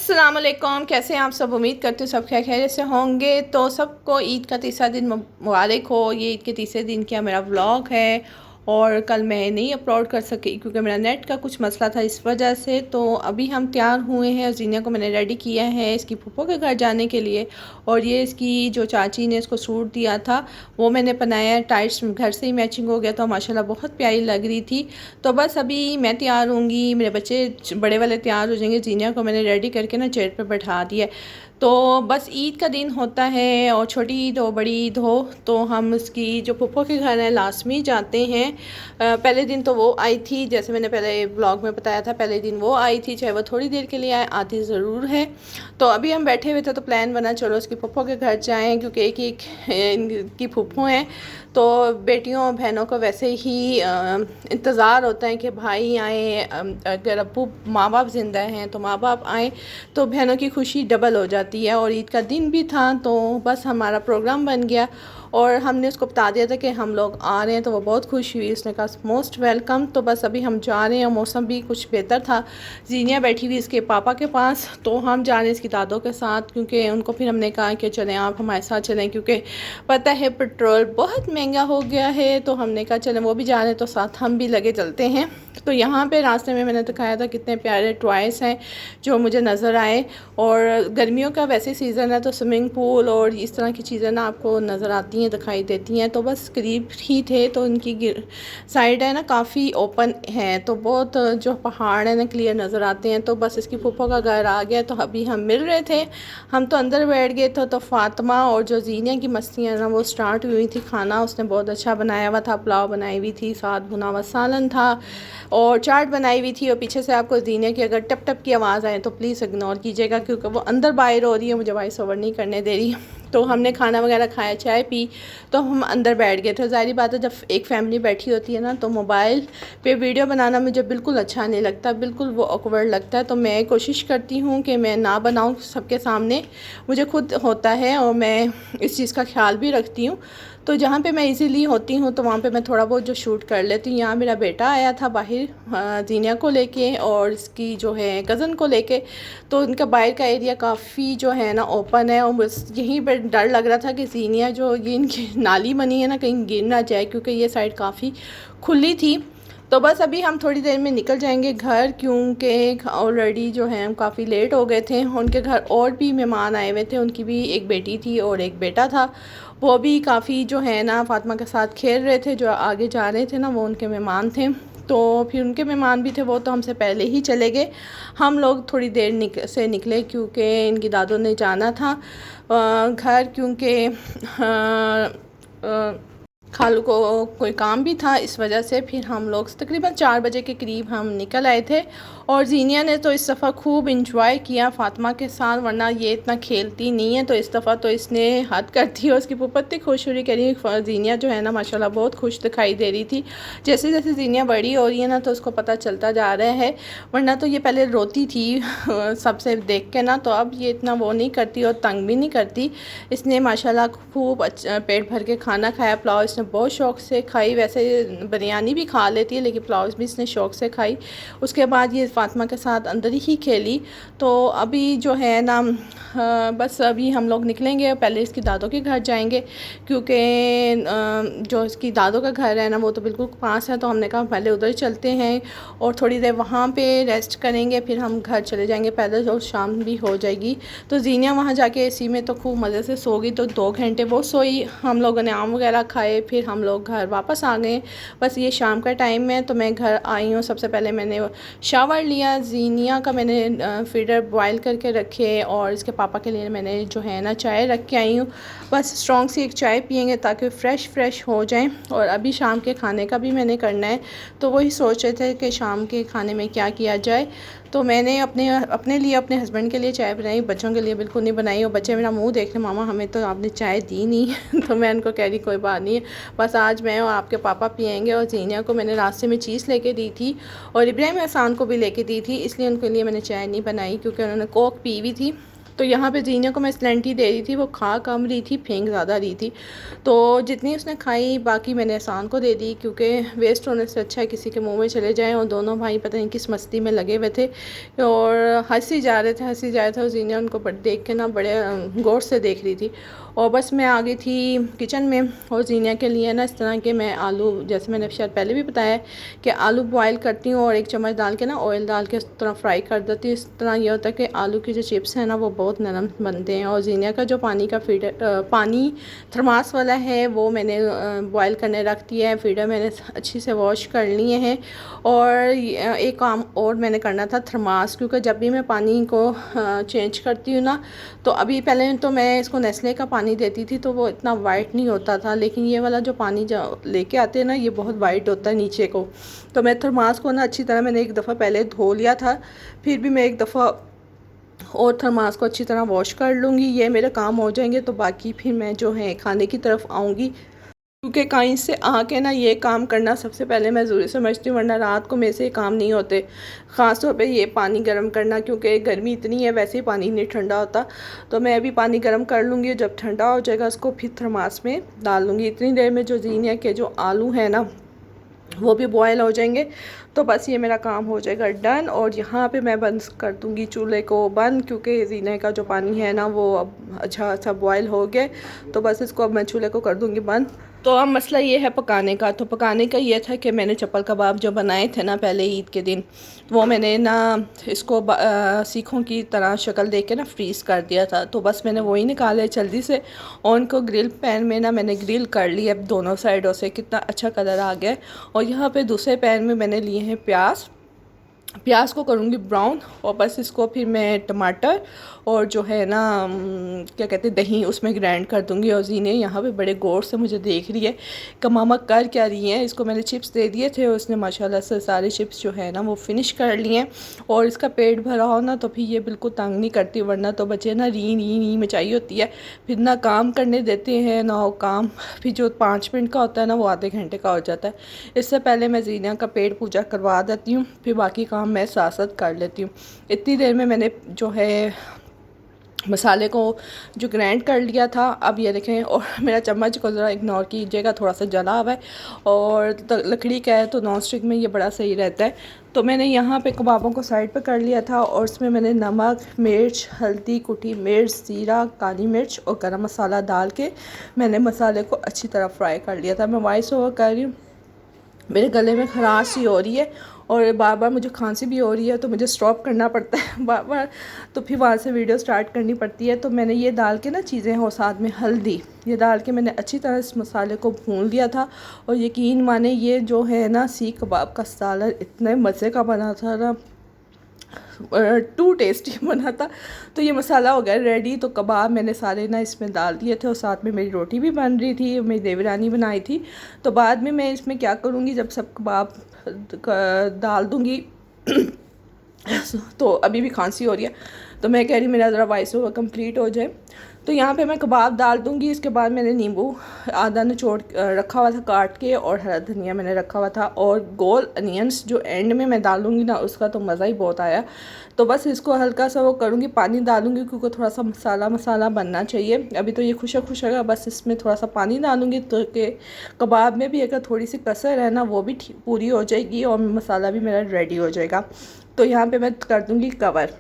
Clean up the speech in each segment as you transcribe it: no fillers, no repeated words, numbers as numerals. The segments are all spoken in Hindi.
अस्सलामुअलैकुम, कैसे हैं आप सब। उम्मीद करते हैं सब खैरियत से होंगे। तो सबको ईद का तीसरा दिन मुबारक हो। ये ईद के तीसरे दिन का मेरा व्लॉग है और कल मैं नहीं अपलोड कर सकी क्योंकि मेरा नेट का कुछ मसला था, इस वजह से। तो अभी हम तैयार हुए हैं और जीनिया को मैंने रेडी किया है इसकी फूफो के घर जाने के लिए। और ये इसकी जो चाची ने इसको सूट दिया था वो मैंने पहनाया, टाइट्स घर से ही मैचिंग हो गया, तो माशाल्लाह बहुत प्यारी लग रही थी। तो बस अभी मैं तैयार होंगी, मेरे बच्चे बड़े वाले तैयार हो जाएंगे। जीनिया को मैंने रेडी करके ना चेयर पे बैठा दिया। तो बस ईद का दिन होता है और छोटी ईद हो बड़ी ईद हो तो हम उसकी जो फूफो के घर है लाजमी जाते हैं। पहले दिन तो वो आई थी, जैसे मैंने पहले ब्लॉग में बताया था, पहले दिन वो आई थी, चाहे वो थोड़ी देर के लिए आए, आती ज़रूर है। तो अभी हम बैठे हुए थे तो प्लान बना चलो उसकी फूफो के घर जाएं, क्योंकि एक एक इनकी फूफो हैं। तो बेटियों और बहनों को वैसे ही इंतज़ार होता है कि भाई आए। अगर अब्बू माँ बाप ज़िंदा हैं तो माँ बाप आए तो बहनों की खुशी डबल हो जाती है। और ईद का दिन भी था तो बस हमारा प्रोग्राम बन गया और हमने उसको बता दिया था कि हम लोग आ रहे हैं, तो वो बहुत खुश हुई। उसने कहा मोस्ट वेलकम। तो बस अभी हम जा रहे हैं और मौसम भी कुछ बेहतर था। जीनिया बैठी हुई इसके पापा के पास, तो हम जा रहे हैं इसकी दादों के साथ, क्योंकि उनको फिर हमने कहा कि चलें आप हमारे साथ चलें, क्योंकि पता है पेट्रोल बहुत महंगा हो गया है। तो हमने कहा चलें वो भी जा रहे हैं तो साथ हम भी लगे चलते हैं। तो यहाँ पे रास्ते में मैंने दिखाया था कितने प्यारे टॉयज़ हैं जो मुझे नज़र आए। और गर्मियों का वैसे सीज़न है तो स्विमिंग पूल और इस तरह की चीज़ें ना आपको नज़र आती हैं, दिखाई देती हैं। तो बस करीब ही थे तो उनकी साइड है ना काफ़ी ओपन है, तो बहुत जो पहाड़ है ना क्लियर नज़र आते हैं। तो बस इसकी फूफो का घर आ गया तो अभी हम मिल रहे थे। हम तो अंदर बैठ गए थे तो फातिमा और जो जीनिया की मस्तियाँ ना वो स्टार्ट हुई थी। खाना उसने बहुत अच्छा बनाया हुआ था, पुलाव बनाई हुई थी, साथ भुना हुआ सालन था और चाट बनाई हुई थी। और पीछे से आपको जीनिया की अगर टप टप की आवाज़ आए तो प्लीज़ इग्नोर कीजिएगा, क्योंकि वो अंदर बाहर हो रही है, मुझे वॉइस ओवर नहीं करने दे रही। तो हमने खाना वगैरह खाया, चाय पी, तो हम अंदर बैठ गए थे। ज़ाहिर बात है जब एक फ़ैमिली बैठी होती है ना तो मोबाइल पे वीडियो बनाना मुझे बिल्कुल अच्छा नहीं लगता, बिल्कुल वो ऑकवर्ड लगता है। तो मैं कोशिश करती हूँ कि मैं ना बनाऊँ सबके सामने, मुझे खुद होता है और मैं इस चीज़ का ख्याल भी रखती हूँ। तो जहाँ पे मैं इजीली होती हूँ तो वहाँ पे मैं थोड़ा बहुत जो शूट कर लेती हूँ। यहाँ मेरा बेटा आया था बाहर जीनिया को लेके और इसकी जो है कज़न को लेके। तो इनका बाहर का एरिया काफ़ी जो है ना ओपन है और बस यहीं पर डर लग रहा था कि जीनिया जो ये इनकी नाली बनी है ना कहीं गिर ना जाए, क्योंकि ये साइड काफ़ी खुली थी। तो बस अभी हम थोड़ी देर में निकल जाएंगे घर, क्योंकि ऑलरेडी जो है हम काफ़ी लेट हो गए थे। उनके घर और भी मेहमान आए हुए थे, उनकी भी एक बेटी थी और एक बेटा था। वो भी काफ़ी जो है ना फातिमा के साथ खेल रहे थे। जो आगे जा रहे थे ना वो उनके मेहमान थे। तो फिर उनके मेहमान भी थे, वो तो हमसे पहले ही चले गए। हम लोग थोड़ी देर से निकले क्योंकि इनकी दादों ने जाना था घर, क्योंकि खालू को कोई काम भी था, इस वजह से फिर हम लोग तकरीबन 4 बजे के करीब हम निकल आए थे। और जीनिया ने तो इस दफ़ा खूब इंजॉय किया फातिमा के साथ, वरना ये इतना खेलती नहीं है। तो इस दफ़ा तो इसने हद कर दी और उसकी पुप्पा इतनी खुश हो रही, कह रही जीनिया जो है ना माशाल्लाह बहुत खुश दिखाई दे रही थी। जैसे जैसे जीनिया बड़ी हो रही है ना तो उसको पता चलता जा रहा है, वरना तो ये पहले रोती थी सबसे देख के ना, तो अब ये इतना वो नहीं करती और तंग भी नहीं करती। इसने माशाल्लाह खूब अच्छा पेट भर के खाना खाया। पुलाव इसने बहुत शौक़ से खाई, वैसे बिरयानी भी खा लेती है लेकिन पुलाव भी इसने शौक़ से खाई। उसके बाद ये फातिमा के साथ अंदर ही खेली। तो अभी जो है ना बस अभी हम लोग निकलेंगे, पहले इसकी दादों के घर जाएंगे, क्योंकि जो इसकी दादों का घर है ना वो तो बिल्कुल पास है। तो हमने कहा पहले उधर चलते हैं और थोड़ी देर वहाँ पे रेस्ट करेंगे, फिर हम घर चले जाएंगे पैदल और शाम भी हो जाएगी। तो जीनिया वहाँ जाके एसी में तो खूब मज़े से सो गई, तो 2 घंटे वो सोई। हम लोगों ने आम वगैरह खाए, फिर हम लोग घर वापस आ गए। बस ये शाम का टाइम है तो मैं घर आई हूँ। सबसे पहले मैंने शावर लिया, जीनिया का मैंने फीडर बॉयल करके रखे और इसके पापा के लिए मैंने जो है ना चाय रख के आई हूँ। बस स्ट्रॉन्ग सी एक चाय पियेंगे ताकि फ़्रेश हो जाएं। और अभी शाम के खाने का भी मैंने करना है, तो वही सोच रहे थे कि शाम के खाने में क्या किया जाए। तो मैंने अपने लिए अपने हस्बैंड के लिए चाय बनाई, बच्चों के लिए बिल्कुल नहीं बनाई। और बच्चे मेरा मुंह देख रहे, मामा हमें तो आपने चाय दी नहीं तो मैं उनको कह रही कोई बात नहीं है, बस आज मैं और आपके पापा पियेंगे। और जीनिया को मैंने रास्ते में चीज़ लेके दी थी और इब्राहिम एहसान को भी लेके दी थी, इसलिए उनके लिए मैंने चाय नहीं बनाई, क्योंकि उन्होंने कोक पी हुई थी। तो यहाँ पे जीनिया को मैं स्लेंटी दे रही थी, वो खा कम रही थी, फेंक ज़्यादा रही थी। तो जितनी उसने खाई बाकी मैंने एहसान को दे दी, क्योंकि वेस्ट होने से अच्छा है किसी के मुंह में चले जाएं। और दोनों भाई पता नहीं किस मस्ती में लगे हुए थे और हंसी जा रहे थे और जीनिया उनको देख के ना बड़े गौर से देख रही थी। और बस मैं आ गई थी किचन में और जीनिया के लिए ना इस तरह के मैं आलू, जैसे मैंने शायद पहले भी बताया कि आलू बॉयल करती हूँ और एक चम्मच डाल के ना ऑयल डाल के इस तरह फ्राई कर देती हूँ। इस तरह ये होता है कि आलू की जो चिप्स हैं ना वो बहुत नरम बनते हैं। और जीनिया का जो पानी का फीडर पानी थर्मास वाला है वो मैंने बॉयल करने रख दिया है। फीडर मैंने अच्छी से वॉश कर लिए हैं। और एक काम और मैंने करना था थर्मास, क्योंकि जब भी मैं पानी को चेंज करती हूँ ना, तो अभी पहले तो मैं इसको नेस्ले का पानी देती थी तो वो इतना वाइट नहीं होता था, लेकिन ये वाला जो पानी जो लेके आते हैं ना ये बहुत वाइट होता है नीचे को। तो मैं थर्मास को ना अच्छी तरह मैंने एक दफ़ा पहले धो लिया था, फिर भी मैं एक दफ़ा और थर्मास को अच्छी तरह वॉश कर लूँगी। ये मेरे काम हो जाएंगे तो बाकी फिर मैं जो है खाने की तरफ आऊँगी, क्योंकि कहीं से आके ना ये काम करना सबसे पहले मैं ज़रूरी समझती हूँ, वरना रात को मेरे से काम नहीं होते। ख़ास तौर पे ये पानी गर्म करना, क्योंकि गर्मी इतनी है, वैसे ही पानी नहीं ठंडा होता। तो मैं अभी पानी गर्म कर लूँगी, जब ठंडा हो जाएगा उसको फिर थर्मास में डाल लूँगी। इतनी देर में जो जीनिया के जो आलू हैं ना वो भी बॉयल हो जाएंगे। तो बस ये मेरा काम हो जाएगा डन। और यहाँ पे मैं बंद कर दूँगी चूल्हे को बंद, क्योंकि जीने का जो पानी है ना वो अब अच्छा अच्छा बॉयल हो गया। तो बस इसको अब मैं चूल्हे को कर दूँगी बंद। तो अब मसला ये है पकाने का। तो पकाने का ये था कि मैंने चप्पल कबाब जो बनाए थे ना पहले ईद के दिन, वो मैंने ना इसको सीखों की तरह शक्ल दे के ना फ्रीज़ कर दिया था। तो बस मैंने वही निकाले जल्दी से और उनको ग्रिल पैन में ना मैंने ग्रिल कर लिया अब दोनों साइडों से। कितना अच्छा कलर आ गया। और यहाँ पे दूसरे पैन में मैंने लिए हैं प्याज को करूँगी ब्राउन। और बस इसको फिर मैं टमाटर और जो है ना क्या कहते हैं दही उसमें ग्राइंड कर दूँगी। और जीने यहाँ पे बड़े गौर से मुझे देख रही है कि मामा कर क्या रही हैं। इसको मैंने चिप्स दे दिए थे और उसने माशाल्लाह से सारे चिप्स जो है ना वो फिनिश कर लिए हैं। और इसका पेट भरा हो ना तो फिर ये बिल्कुल तंग नहीं करती, वरना तो बच्चे ना री मचाई होती है, फिर ना काम करने देते हैं ना वो काम। फिर जो 5 मिनट का होता है ना वो आधे घंटे का हो जाता है। इससे पहले मैं जीना का पेट पूजा करवा देती हूँ, फिर बाकी काम मैं साथ साथ कर लेती हूँ। इतनी देर में मैंने जो है मसाले को जो ग्राइंड कर लिया था। अब ये देखें, और मेरा चम्मच को ज़रा इग्नोर कीजिएगा, थोड़ा सा जला हुआ है और लकड़ी का है तो नॉन स्टिक में ये बड़ा सही रहता है। तो मैंने यहाँ पे कबाबों को साइड पे कर लिया था और उसमें मैंने नमक, मिर्च, हल्दी, कुटी मिर्च, ज़ीरा, काली मिर्च और गरम मसाला डाल के मैंने मसाले को अच्छी तरह फ्राई कर लिया था। मैं वॉइस ओवर कर रही हूँ, मेरे गले में खराश सी हो रही है और बार बार मुझे खांसी भी हो रही है, तो मुझे स्टॉप करना पड़ता है बार बार, तो फिर वहाँ से वीडियो स्टार्ट करनी पड़ती है। तो मैंने ये डाल के ना चीज़ें और साथ में हल्दी ये डाल के मैंने अच्छी तरह इस मसाले को भून लिया था। और यकीन माने ये जो है ना सीख कबाब का सालन इतने मज़े का बना था ना, टू टेस्टी बना था। तो ये मसाला हो गया रेडी। तो कबाब मैंने सारे ना इसमें डाल दिए थे और साथ में मेरी रोटी भी बन रही थी, मेरी देवरानी बनाई थी। तो बाद में मैं इसमें क्या करूँगी, जब सब कबाब डाल दूँगी तो अभी भी खांसी हो रही है तो मैं कह रही मेरा ज़रा वॉइस ओवर कंप्लीट हो जाए। तो यहाँ पे मैं कबाब डाल दूँगी। इसके बाद मैंने नींबू आधा निचोड़ रखा हुआ था काट के, और हरा धनिया मैंने रखा हुआ था, और गोल अनियंस जो एंड में मैं डालूँगी ना उसका तो मज़ा ही बहुत आया। तो बस इसको हल्का सा वो करूँगी, पानी डालूँगी क्योंकि थोड़ा सा मसाला मसाला बनना चाहिए। अभी तो ये खुशक खुशक, बस इसमें थोड़ा सा पानी डालूँगी तो कि कबाब में भी अगर थोड़ी सी कसर है ना वो भी पूरी हो जाएगी और मसाला भी मेरा रेडी हो जाएगा। तो यहाँ पे मैं कर दूँगी कवर।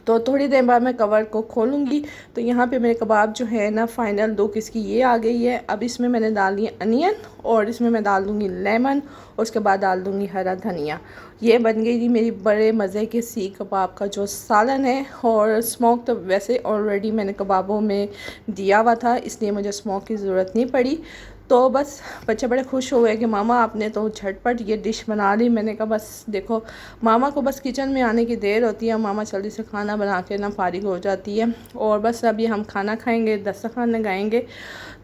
तो थोड़ी देर बाद मैं कवर को खोलूँगी तो यहाँ पे मेरे कबाब जो है ना फाइनल लुक इसकी ये आ गई है। अब इसमें मैंने डाल दिए अनियन और इसमें मैं डाल दूँगी लेमन और उसके बाद डाल दूँगी हरा धनिया। ये बन गई थी मेरी बड़े मज़े के सीख कबाब का जो सालन है। और स्मोक तो वैसे ऑलरेडी मैंने कबाबों में दिया हुआ था, इसलिए मुझे स्मोक की ज़रूरत नहीं पड़ी। तो बस बच्चे बड़े खुश हुए कि मामा आपने तो झटपट ये डिश बना ली। मैंने कहा बस देखो मामा को बस किचन में आने की देर होती है, मामा जल्दी से खाना बना के ना फारिग हो जाती है। और बस अभी हम खाना खाएंगे, दस्तरखान लगाएंगे।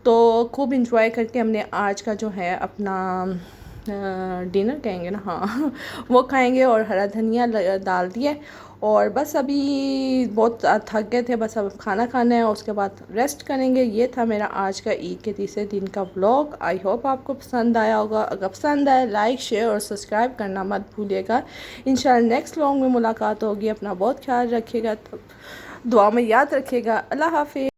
तो खूब इंजॉय करके हमने आज का जो है अपना डिनर कहेंगे ना, हाँ वो खाएंगे। और हरा धनिया डाल दिए और बस अभी बहुत थक गए थे, बस अब खाना खाना है और उसके बाद रेस्ट करेंगे। ये था मेरा आज का ईद के तीसरे दिन का व्लॉग। आई होप आपको पसंद आया होगा। अगर पसंद आए लाइक शेयर और सब्सक्राइब करना मत भूलिएगा। इंशाल्लाह नेक्स्ट व्लॉग में मुलाकात होगी। अपना बहुत ख्याल रखिएगा। दुआ में याद रखिएगा। अल्लाह हाफिज़।